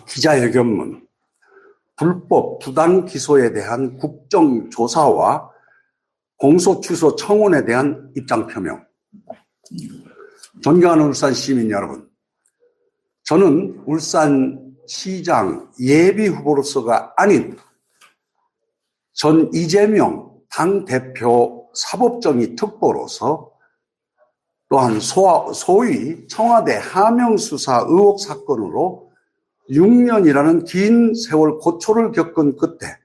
기자회견문, 불법 부당 기소에 대한 국정조사와 공소취소 청원에 대한 입장 표명. 존경하는 울산 시민 여러분, 저는 울산시장 예비후보로서가 아닌 전 이재명 당대표 사법정의 특보로서 또한 소위 청와대 하명수사 의혹 사건으로 6년이라는 긴 세월 고초를 겪은 끝에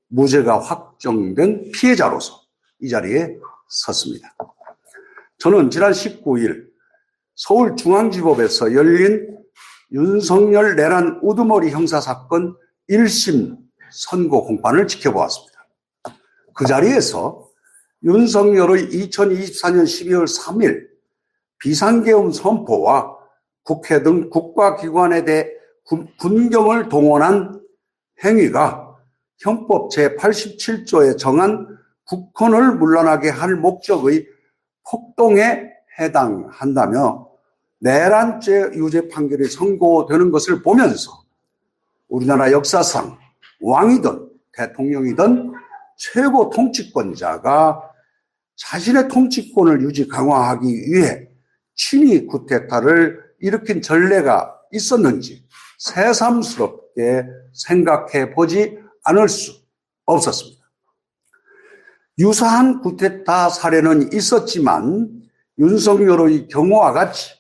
무죄가 확정된 피해자로서 이 자리에 섰습니다. 저는 지난 19일 서울중앙지법에서 열린 윤석열 내란 우두머리 형사사건 1심 선고 공판을 지켜보았습니다. 그 자리에서 윤석열의 2024년 12월 3일 비상계엄 선포와 국회 등 국가기관에 대해 군경을 동원한 행위가 헌법 제87조에 정한 국헌을 문란하게 할 목적의 폭동에 해당한다며 내란죄 유죄 판결이 선고되는 것을 보면서 우리나라 역사상 왕이든 대통령이든 최고 통치권자가 자신의 통치권을 유지 강화하기 위해 친위 쿠데타를 일으킨 전례가 있었는지 새삼스럽게 생각해 보지 않을 수 없었습니다. 유사한 쿠데타 사례는 있었지만 윤석열의 경우와 같이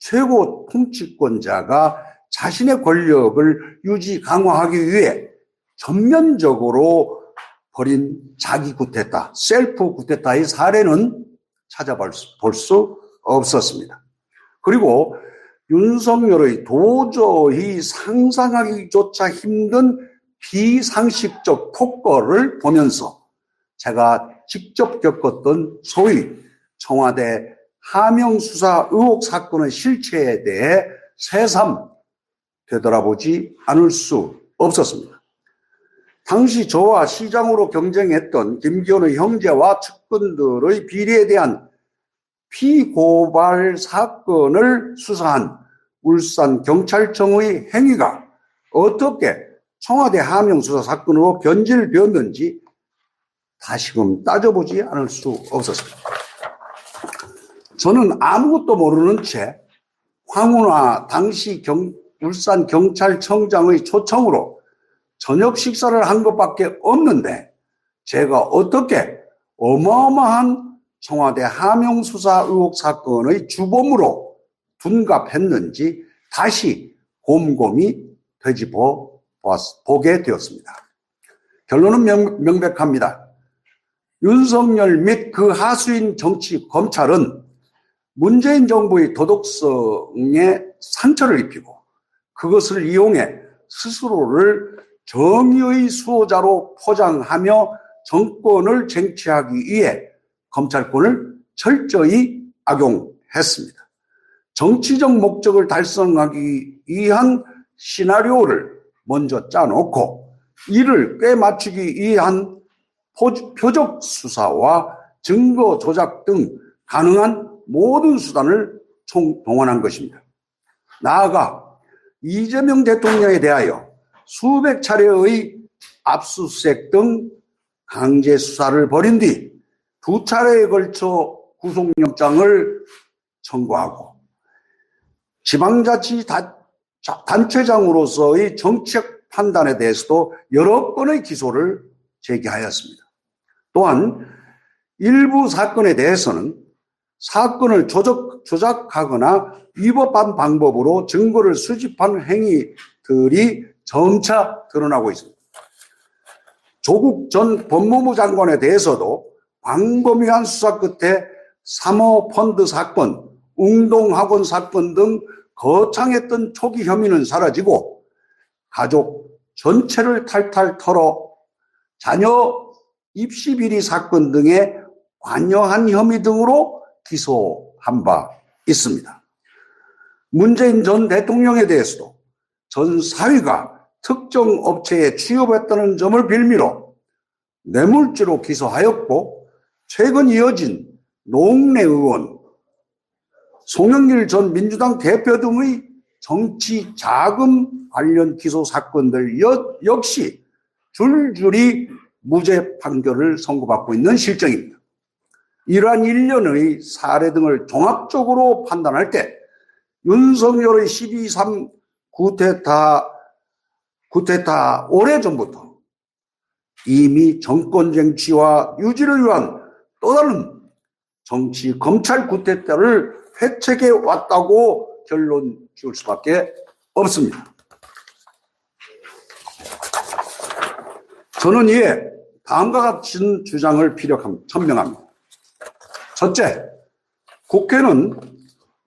최고 통치권자가 자신의 권력을 유지 강화하기 위해 전면적으로 벌인 자기 쿠데타, 셀프 쿠데타의 사례는 찾아볼 수 없었습니다. 그리고 윤석열의 도저히 상상하기조차 힘든 비상식적 폭거를 보면서 제가 직접 겪었던 소위 청와대 하명수사 의혹 사건의 실체에 대해 새삼 되돌아보지 않을 수 없었습니다. 당시 저와 시장으로 경쟁했던 김기현의 형제와 측근들의 비리에 대한 피고발 사건을 수사한 울산경찰청의 행위가 어떻게 청와대 하명수사 사건으로 변질되었는지 다시금 따져보지 않을 수 없었습니다. 저는 아무것도 모르는 채 황운하 당시 울산경찰청장의 초청으로 저녁 식사를 한 것밖에 없는데 제가 어떻게 어마어마한 청와대 하명수사 의혹 사건의 주범으로 둔갑했는지 다시 곰곰이 되짚어보게 되었습니다. 결론은 명백합니다. 윤석열 및 그 하수인 정치 검찰은 문재인 정부의 도덕성에 상처를 입히고 그것을 이용해 스스로를 정의의 수호자로 포장하며 정권을 쟁취하기 위해 검찰권을 철저히 악용했습니다. 정치적 목적을 달성하기 위한 시나리오를 먼저 짜놓고 이를 꿰맞추기 위한 표적 수사와 증거 조작 등 가능한 모든 수단을 총동원한 것입니다. 나아가 이재명 대통령에 대하여 수백 차례의 압수수색 등 강제 수사를 벌인 뒤 2차례에 걸쳐 구속영장을 청구하고 지방자치단체장으로서의 정책 판단에 대해서도 여러 건의 기소를 제기하였습니다. 또한 일부 사건에 대해서는 사건을 조작하거나 위법한 방법으로 증거를 수집한 행위들이 점차 드러나고 있습니다. 조국 전 법무부 장관에 대해서도 광범위한 수사 끝에 사모펀드 사건, 웅동학원 사건 등 거창했던 초기 혐의는 사라지고 가족 전체를 탈탈 털어 자녀 입시 비리 사건 등에 관여한 혐의 등으로 기소한 바 있습니다. 문재인 전 대통령에 대해서도 전 사위가 특정 업체에 취업했다는 점을 빌미로 뇌물죄로 기소하였고 최근 이어진 노웅래 의원, 송영길 전 민주당 대표 등의 정치 자금 관련 기소 사건들 역시 줄줄이 무죄 판결을 선고받고 있는 실정입니다. 이러한 일련의 사례 등을 종합적으로 판단할 때 윤석열의 12.3 쿠데타 오래전부터 이미 정권 쟁취와 유지를 위한 또 다른 정치 검찰 쿠데타를 회책해 왔다고 결론 지을 수밖에 없습니다. 저는 이에 다음과 같은 주장을 천명합니다. 첫째, 국회는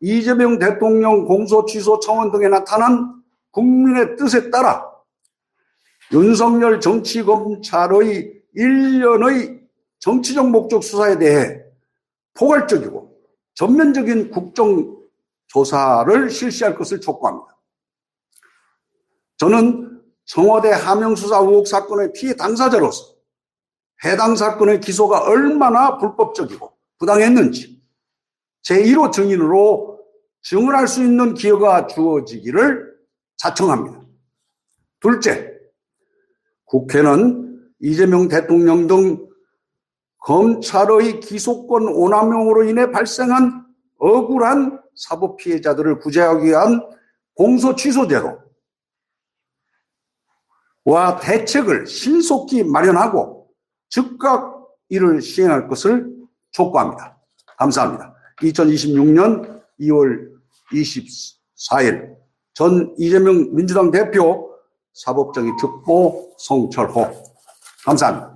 이재명 대통령 공소 취소 청원 등에 나타난 국민의 뜻에 따라 윤석열 정치검찰의 일련의 정치적 목적 수사에 대해 포괄적이고 전면적인 국정조사를 실시할 것을 촉구합니다. 저는 청와대 하명수사 의혹 사건의 피해 당사자로서 해당 사건의 기소가 얼마나 불법적이고 부당했는지 제1호 증인으로 증언할 수 있는 기회가 주어지기를 자청합니다. 둘째, 국회는 이재명 대통령 등 검찰의 기소권 오남용으로 인해 발생한 억울한 사법 피해자들을 구제하기 위한 공소 취소제도와 대책을 신속히 마련하고 즉각 이를 시행할 것을 촉구합니다. 감사합니다. 2026년 2월 24일 전 이재명 민주당 대표 사법정의 특보 송철호. 감사합니다.